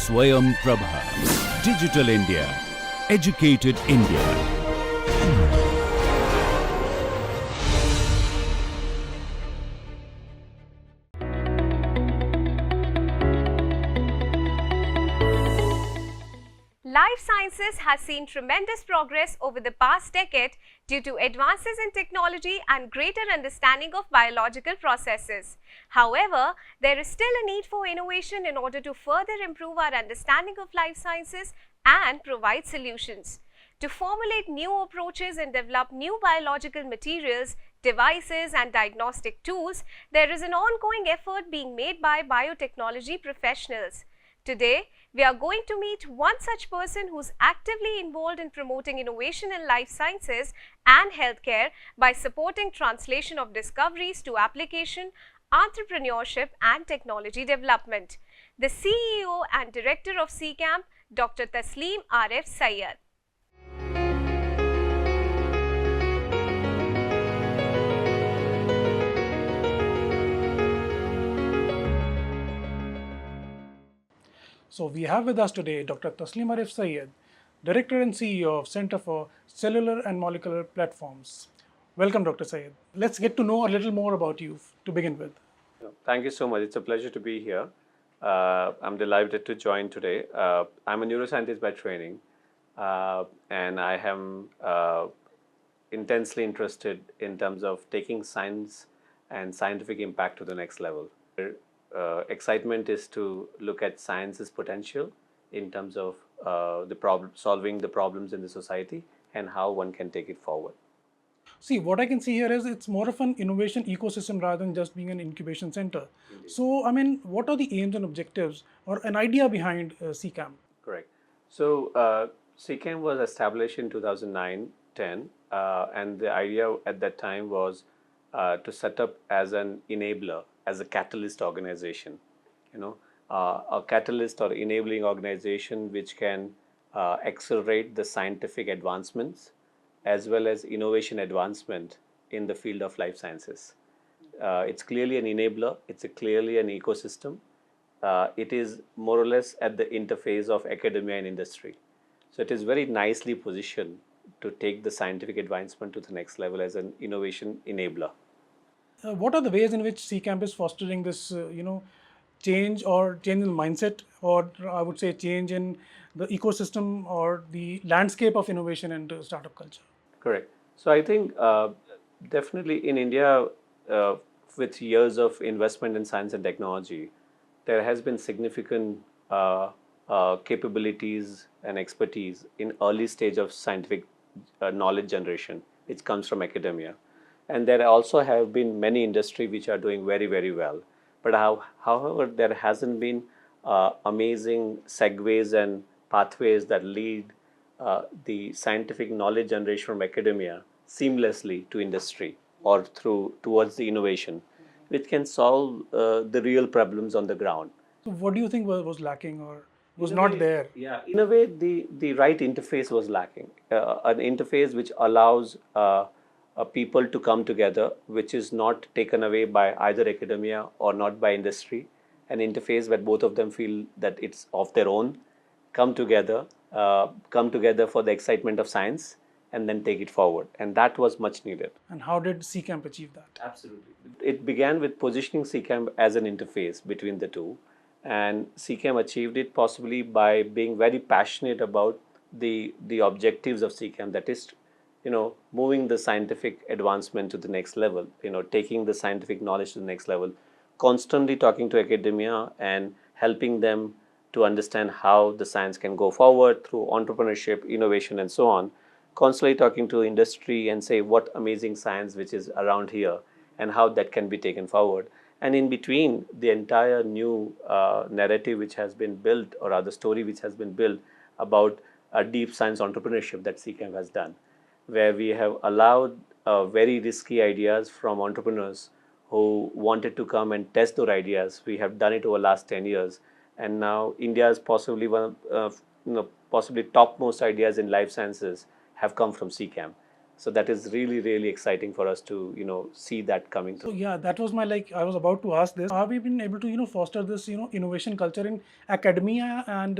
Swayam Prabha. Digital India. Educated India. Life sciences has seen tremendous progress over the past decade due to advances in technology and greater understanding of biological processes. However, there is still a need for innovation in order to further improve our understanding of life sciences and provide solutions. To formulate new approaches and develop new biological materials, devices and diagnostic tools, there is an ongoing effort being made by biotechnology professionals. Today, we are going to meet one such person who's actively involved in promoting innovation in life sciences and healthcare by supporting translation of discoveries to application, entrepreneurship and technology development. The CEO and Director of CCAMP, Dr. Taslimarif Syed. So we have with us today Dr. Taslimarif Syed, Director and CEO of Center for Cellular and Molecular Platforms. Welcome, Dr. Syed. Let's get to know a little more about you to begin with. Thank you so much. It's a pleasure to be here. I'm delighted to join today. I'm a neuroscientist by training, and I am intensely interested in terms of taking science and scientific impact to the next level. Excitement is to look at science's potential in terms of solving the problems in the society and how one can take it forward. See, what I can see here is it's more of an innovation ecosystem rather than just being an incubation center. Indeed. So, I mean, what are the aims and objectives or an idea behind CCAMP? Correct. So, CCAM was established in 2009-10, and the idea at that time was to set up as an enabler, as a catalyst organization, a catalyst or enabling organization which can accelerate the scientific advancements as well as innovation advancement in the field of life sciences. It's clearly an enabler, it's clearly an ecosystem. It is more or less at the interface of academia and industry. So it is very nicely positioned to take the scientific advancement to the next level as an innovation enabler. What are the ways in which CCAMP is fostering this, change in mindset, or I would say change in the ecosystem or the landscape of innovation and startup culture? Correct. So I think definitely in India, with years of investment in science and technology, there has been significant capabilities and expertise in early stage of scientific knowledge generation, which comes from academia. And there also have been many industries which are doing very, very well. But however, there hasn't been amazing segues and pathways that lead the scientific knowledge generation from academia seamlessly to industry or towards the innovation, which can solve the real problems on the ground. So what do you think was lacking or was not there? Yeah, in a way, the right interface was lacking. An interface which allows people to come together, which is not taken away by either academia or not by industry. An interface where both of them feel that it's of their own, come together for the excitement of science, and then take it forward. And that was much needed. And how did CCAMP achieve that? Absolutely. It began with positioning CCAMP as an interface between the two. And CCAMP achieved it possibly by being very passionate about the objectives of CCAMP, that is, moving the scientific advancement to the next level, taking the scientific knowledge to the next level, constantly talking to academia and helping them to understand how the science can go forward through entrepreneurship, innovation, and so on. Constantly talking to industry and say what amazing science which is around here and how that can be taken forward. And in between, the entire new narrative which has been built, or rather story which has been built about a deep science entrepreneurship that CCAMP has done, where we have allowed very risky ideas from entrepreneurs who wanted to come and test those ideas. We have done it over the last 10 years. And now India is possibly one of possibly topmost ideas in life sciences have come from CCAMP. So that is really, really exciting for us to, see that coming So through. yeah, that was my I was about to ask this. Have we been able to foster this innovation culture in academia and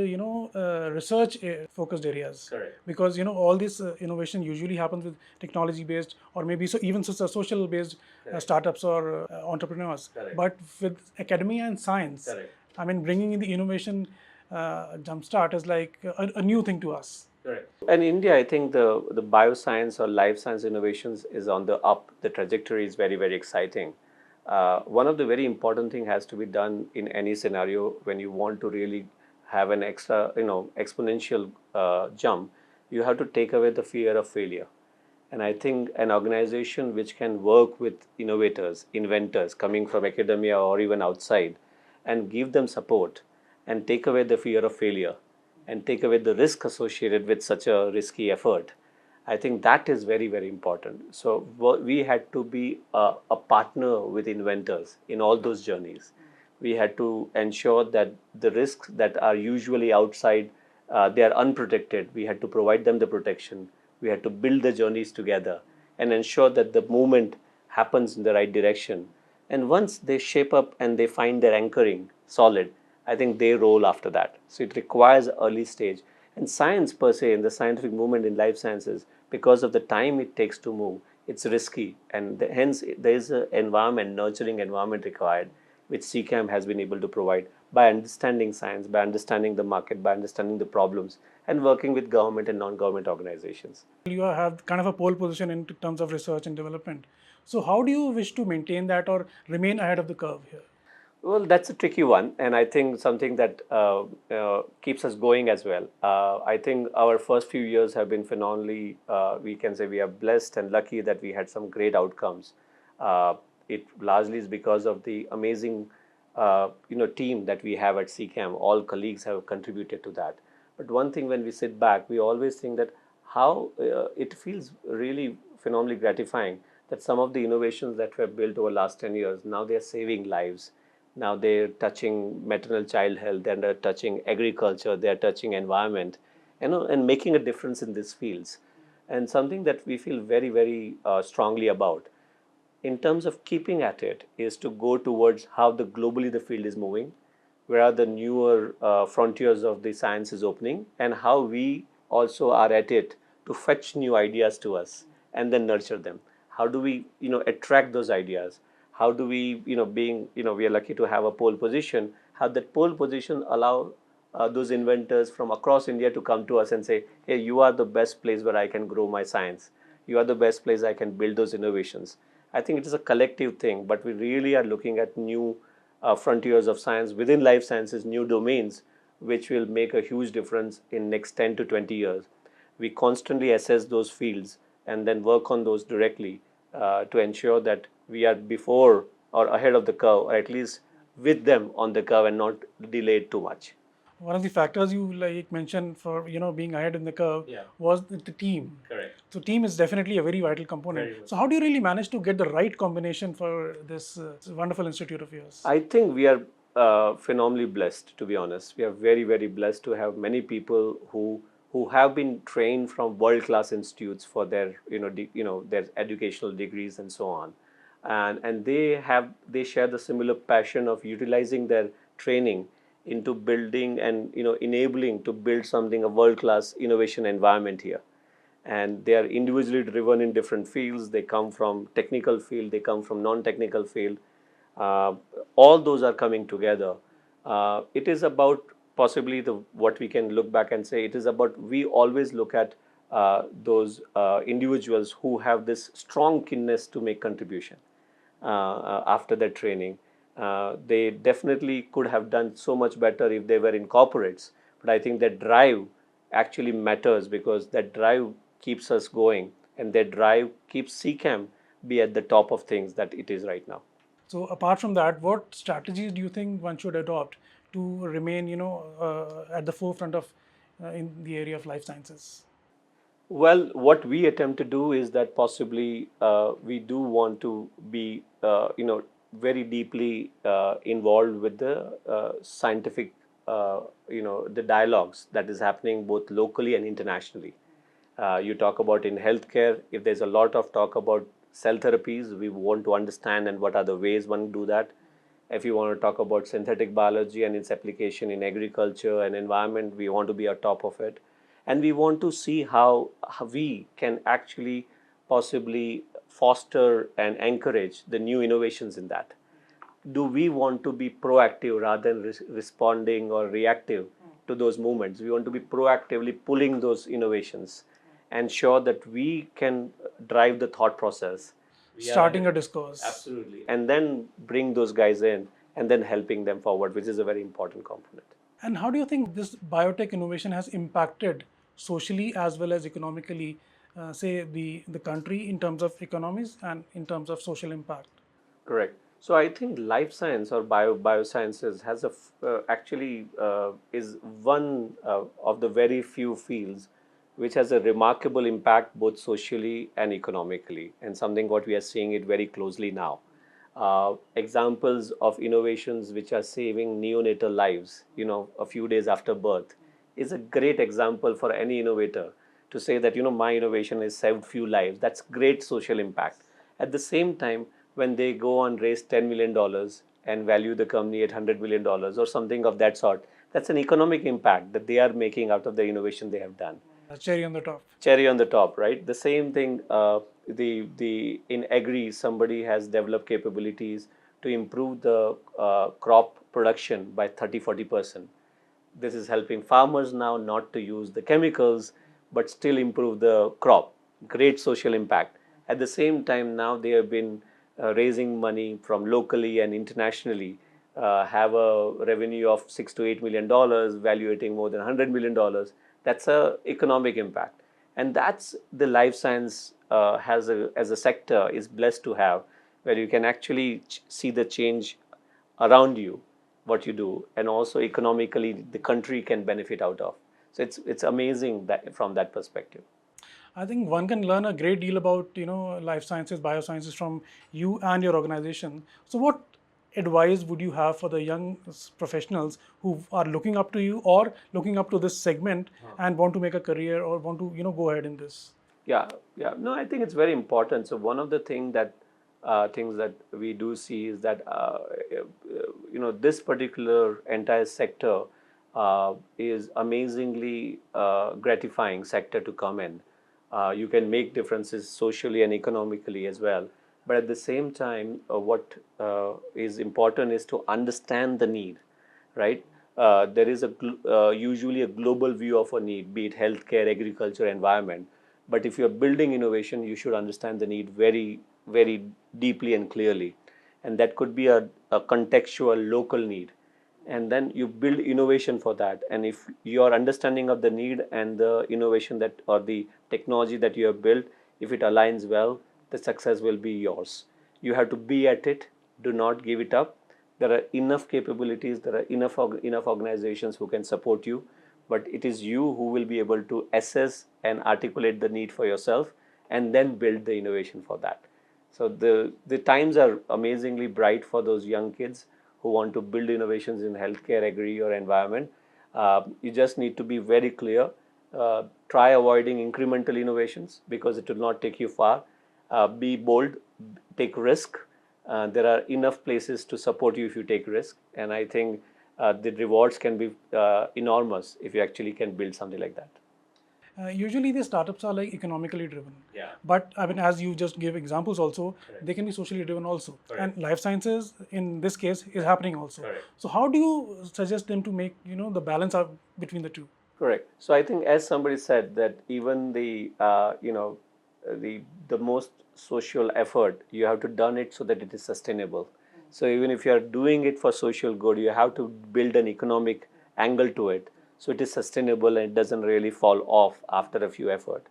research focused areas? Correct. Because all this innovation usually happens with technology based or maybe even social based startups or entrepreneurs. Correct. But with academia and science, Correct. I mean, bringing in the innovation jumpstart is like a new thing to us. Correct. And India, I think the bioscience or life science innovations is on the up. The trajectory is very, very exciting. One of the very important thing has to be done in any scenario when you want to really have an extra, exponential jump. You have to take away the fear of failure. And I think an organization which can work with innovators, inventors coming from academia or even outside and give them support and take away the fear of failure and take away the risk associated with such a risky effort. I think that is very, very important. So we had to be a partner with inventors in all those journeys. We had to ensure that the risks that are usually outside, they are unprotected. We had to provide them the protection. We had to build the journeys together and ensure that the movement happens in the right direction. And once they shape up and they find their anchoring solid, I think they roll after that. So it requires early stage. And science per se, in the scientific movement in life sciences, because of the time it takes to move, it's risky. And hence, there is an environment, nurturing environment required, which CCAM has been able to provide by understanding science, by understanding the market, by understanding the problems, and working with government and non-government organizations. You have kind of a pole position in terms of research and development. So how do you wish to maintain that or remain ahead of the curve here? Well, that's a tricky one, and I think something that keeps us going as well. I think our first few years have been phenomenally. We can say we are blessed and lucky that we had some great outcomes. It largely is because of the amazing, team that we have at CCAM. All colleagues have contributed to that. But one thing, when we sit back, we always think that how it feels really phenomenally gratifying that some of the innovations that were built over the last 10 years, now they are saving lives. Now they're touching maternal child health, they're touching agriculture, they're touching environment, and making a difference in these fields. And something that we feel very, very strongly about in terms of keeping at it is to go towards how the globally the field is moving, where are the newer frontiers of the science is opening, and how we also are at it to fetch new ideas to us and then nurture them. How do we attract those ideas? How do we being we are lucky to have a pole position, how that pole position allow those inventors from across India to come to us and say, hey, you are the best place where I can grow my science, you are the best place I can build those innovations. I think it is a collective thing, but we really are looking at new frontiers of science within life sciences, new domains, which will make a huge difference in next 10 to 20 years. We constantly assess those fields and then work on those directly to ensure that we are before or ahead of the curve, or at least with them on the curve and not delayed too much. One of the factors you mentioned for being ahead in the curve was the team. Correct. So team is definitely a very vital component. So how do you really manage to get the right combination for this wonderful institute of yours? I think we are phenomenally blessed, to be honest. We are very, very blessed to have many people who have been trained from world-class institutes for their their educational degrees and so on, and they share the similar passion of utilizing their training into building and enabling to build something, a world-class innovation environment here. And they are individually driven in different fields. They come from technical field, they come from non-technical field. uh, all those are coming together. It is about possibly the what we can look back and say, it is about, we always look at those individuals who have this strong keenness to make contribution after their training. They definitely could have done so much better if they were in corporates, but I think that drive actually matters, because that drive keeps us going, and that drive keeps CCAM be at the top of things that it is right now. So apart from that, what strategies do you think one should adopt to remain, at the forefront of in the area of life sciences? Well, what we attempt to do is that possibly we do want to be, very deeply involved with the scientific, the dialogues that is happening both locally and internationally. You talk about in healthcare, if there's a lot of talk about cell therapies, we want to understand and what are the ways one do that. If you want to talk about synthetic biology and its application in agriculture and environment, we want to be on top of it. And we want to see how we can actually possibly foster and encourage the new innovations in that. Do we want to be proactive rather than responding or reactive to those movements? We want to be proactively pulling those innovations and ensure that we can drive the thought process. Starting a discourse. Absolutely. And then bring those guys in and then helping them forward, which is a very important component. And how do you think this biotech innovation has impacted socially as well as economically, say the country in terms of economies and in terms of social impact? Correct. So I think life science or biosciences has actually is one of the very few fields which has a remarkable impact both socially and economically, and something what we are seeing it very closely now. Examples of innovations which are saving neonatal lives, a few days after birth, is a great example for any innovator to say that, my innovation has saved few lives. That's great social impact. At the same time, when they go and raise $10 million and value the company at $100 million or something of that sort, that's an economic impact that they are making out of the innovation they have done. Cherry on the top. Cherry on the top, right? The same thing, the in agri, somebody has developed capabilities to improve the crop production by 30-40%. This is helping farmers now not to use the chemicals, but still improve the crop. Great social impact. At the same time, now they have been raising money from locally and internationally, have a revenue of $6 to $8 million, valuating more than $100 million. That's a economic impact. And that's the life science as a sector is blessed to have, where you can actually see the change around you, what you do, and also economically the country can benefit out of. So it's amazing that from that perspective. I think one can learn a great deal about life sciences, biosciences from you and your organization. So what advice would you have for the young professionals who are looking up to you or looking up to this segment and want to make a career or want to go ahead in this? Yeah. No, I think it's very important. So one of the things that we do see is that this particular entire sector is amazingly gratifying sector to come in. You can make differences socially and economically as well. But at the same time, what is important is to understand the need, right? There is usually a global view of a need, be it healthcare, agriculture, environment. But if you're building innovation, you should understand the need very, very deeply and clearly. And that could be a contextual, local need. And then you build innovation for that. And if your understanding of the need and the innovation that or the technology that you have built, if it aligns well, the success will be yours. You have to be at it. Do not give it up. There are enough capabilities. There are enough organizations who can support you. But it is you who will be able to assess and articulate the need for yourself and then build the innovation for that. So the times are amazingly bright for those young kids who want to build innovations in healthcare, agri, or environment. You just need to be very clear. Try avoiding incremental innovations because it will not take you far. Be bold, take risk. There are enough places to support you if you take risk. And I think the rewards can be enormous if you actually can build something like that. Usually the startups are like economically driven. Yeah. But I mean, as you just gave examples also, they can be socially driven also. Correct. And life sciences in this case is happening also. Correct. So how do you suggest them to make, the balance out between the two? Correct. So I think as somebody said that even the most social effort, you have to done it so that it is sustainable. So even if you are doing it for social good, you have to build an economic angle to it. So it is sustainable and it doesn't really fall off after a few effort.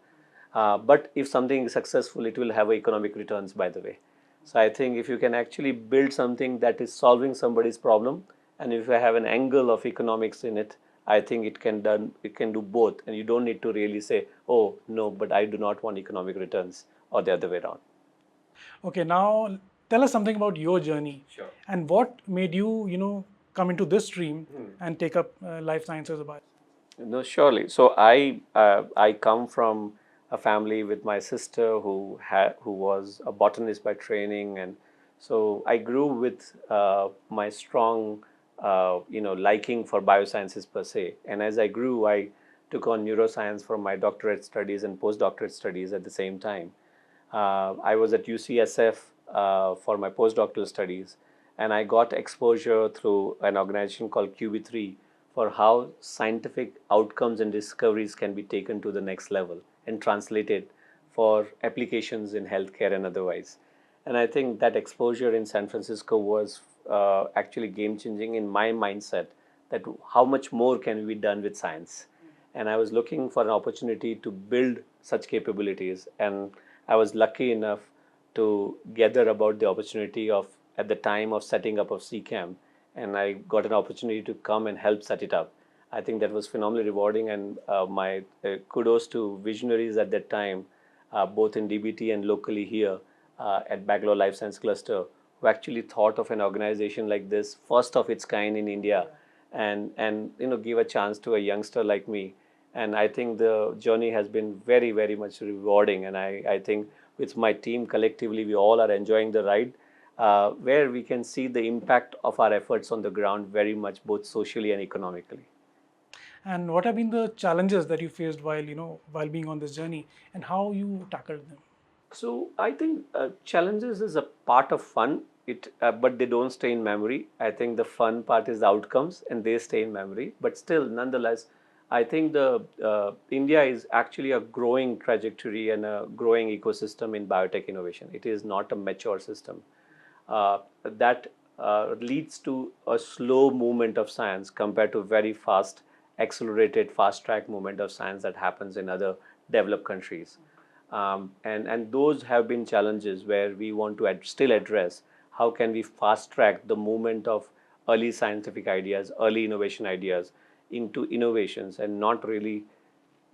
But if something is successful, it will have economic returns, by the way. So I think if you can actually build something that is solving somebody's problem, and if you have an angle of economics in it, I think it can do both. And you don't need to really say, oh, no, but I do not want economic returns, or the other way around. Okay, now tell us something about your journey. Sure. And what made you, come into this stream and take up life sciences about? No, surely. So I come from a family with my sister who was a botanist by training, and so I grew with my strong liking for biosciences per se. And as I grew, I took on neuroscience for my doctorate studies and postdoctorate studies at the same time. I was at UCSF for my postdoctoral studies, and I got exposure through an organization called QB3 for how scientific outcomes and discoveries can be taken to the next level and translated for applications in healthcare and otherwise. And I think that exposure in San Francisco was actually game changing in my mindset, that how much more can be done with science. And I was looking for an opportunity to build such capabilities. And I was lucky enough to gather about the opportunity of at the time of setting up of CCAM, and I got an opportunity to come and help set it up. I think that was phenomenally rewarding, and my kudos to visionaries at that time, both in DBT and locally here at Bangalore Life Science Cluster, who actually thought of an organization like this, first of its kind in India, and give a chance to a youngster like me. And I think the journey has been very, very much rewarding. And I think with my team collectively, we all are enjoying the ride, where we can see the impact of our efforts on the ground very much, both socially and economically. And what have been the challenges that you faced while being on this journey, and how you tackled them? So I think challenges is a part of fun. But they don't stay in memory. I think the fun part is the outcomes, and they stay in memory. But still, nonetheless, I think the India is actually a growing trajectory and a growing ecosystem in biotech innovation. It is not a mature system. That leads to a slow movement of science compared to very fast, accelerated, fast-track movement of science that happens in other developed countries. And those have been challenges where we want to still address how can we fast-track the movement of early scientific ideas, early innovation ideas into innovations, and not really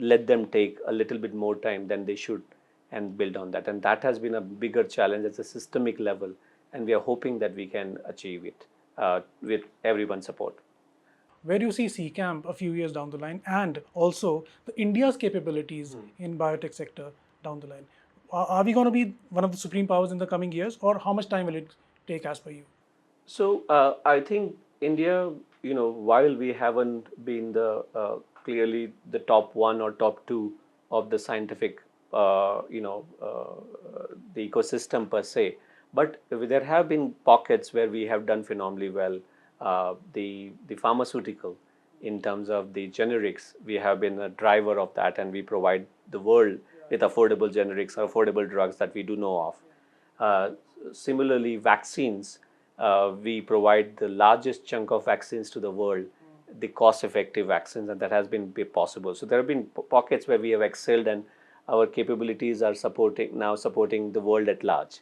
let them take a little bit more time than they should and build on that. And that has been a bigger challenge at a systemic level, and we are hoping that we can achieve it with everyone's support. Where do you see CCAM a few years down the line, and also the India's capabilities in biotech sector down the line? Are we going to be one of the supreme powers in the coming years, or how much time will it take as per you? So I think India, while we haven't been clearly the top one or top two of the scientific, the ecosystem per se, but there have been pockets where we have done phenomenally well. The pharmaceutical, in terms of the generics, we have been a driver of that, and we provide the world with affordable generics, affordable drugs that we do know of. Similarly, vaccines, we provide the largest chunk of vaccines to the world, the cost-effective vaccines, and that has been possible. So there have been pockets where we have excelled, and our capabilities are supporting the world at large.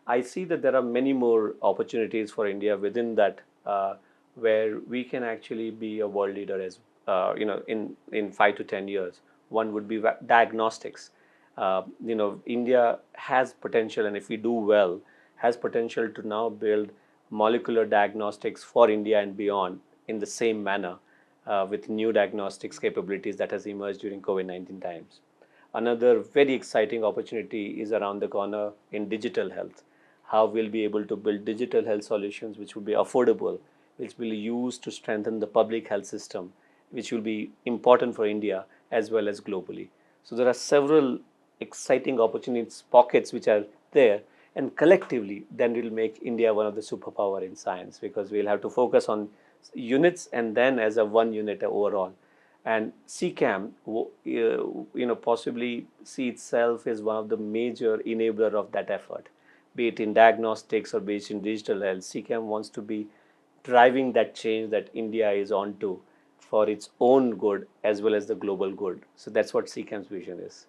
I see that there are many more opportunities for India within that, where we can actually be a world leader as in 5 to 10 years. One would be diagnostics. India has potential, and if we do well, has potential to now build molecular diagnostics for India and beyond in the same manner, with new diagnostics capabilities that has emerged during COVID-19 times. Another very exciting opportunity is around the corner in digital health. How we'll be able to build digital health solutions which will be affordable, which will be used to strengthen the public health system, which will be important for India as well as globally. So there are several exciting opportunities, pockets which are there, and collectively then we'll make India one of the superpower in science, because we'll have to focus on units and then as a one unit overall. And CCAM, possibly see itself as one of the major enabler of that effort, be it in diagnostics or be it in digital health. CCAM wants to be driving that change that India is on to for its own good as well as the global good. So that's what CCAM's vision is.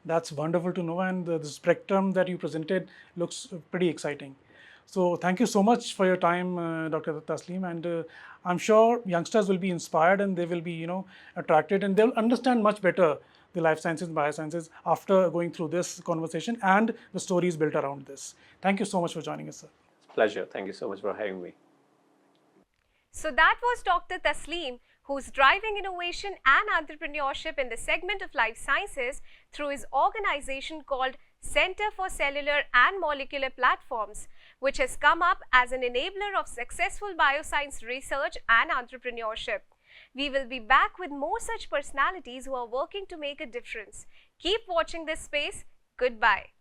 That's wonderful to know, and the spectrum that you presented looks pretty exciting. So thank you so much for your time, Dr. Taslim, and I'm sure youngsters will be inspired, and they will be attracted, and they'll understand much better the life sciences and biosciences after going through this conversation and the stories built around this. Thank you so much for joining us, sir. It's a pleasure. Thank you so much for having me. So that was Dr. Taslim, who's driving innovation and entrepreneurship in the segment of life sciences through his organization called Center for Cellular and Molecular Platforms, which has come up as an enabler of successful bioscience research and entrepreneurship. We will be back with more such personalities who are working to make a difference. Keep watching this space. Goodbye.